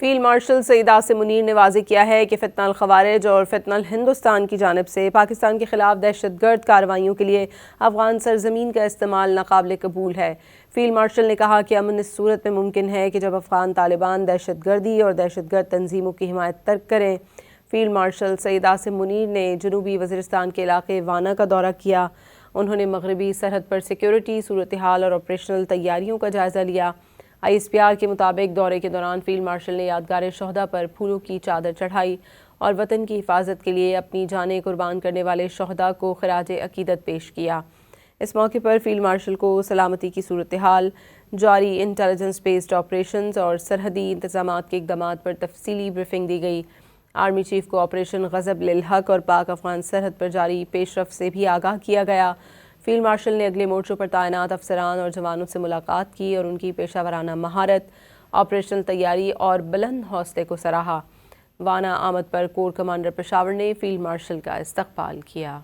Field marshal سعید عاصم منیر نے واضح کیا ہے کہ فتنہ الخوارج اور فتنہ الہندوستان کی جانب سے پاکستان کے خلاف دہشت گرد کارروائیوں کے لیے افغان سرزمین کا استعمال ناقابل قبول ہے۔ فیلڈ مارشل نے کہا کہ امن اس صورت میں ممکن ہے کہ جب افغان طالبان دہشت گردی اور دہشت گرد تنظیموں کی حمایت ترک کریں۔ فیلڈ مارشل سعید عاصم منیر نے جنوبی وزیرستان کے علاقے وانا کا دورہ کیا۔ انہوں نے مغربی سرحد پر سیکیورٹی صورتحال اور آپریشنل تیاریوں کا جائزہ لیا۔ ISPR کے مطابق دورے کے دوران فیلڈ مارشل نے یادگار شہداء پر پھولوں کی چادر چڑھائی اور وطن کی حفاظت کے لیے اپنی جانیں قربان کرنے والے شہداء کو خراج عقیدت پیش کیا۔ اس موقع پر فیلڈ مارشل کو سلامتی کی صورتحال، جاری انٹیلیجنس بیسڈ آپریشنز اور سرحدی انتظامات کے اقدامات پر تفصیلی بریفنگ دی گئی۔ آرمی چیف کو آپریشن غضب للحق اور پاک افغان سرحد پر جاری پیش رفت سے بھی آگاہ کیا گیا۔ فیلڈ مارشل نے اگلے مورچوں پر تعینات افسران اور جوانوں سے ملاقات کی اور ان کی پیشہ ورانہ مہارت، آپریشنل تیاری اور بلند حوصلے کو سراہا۔ وانا آمد پر کور کمانڈر پشاور نے فیلڈ مارشل کا استقبال کیا۔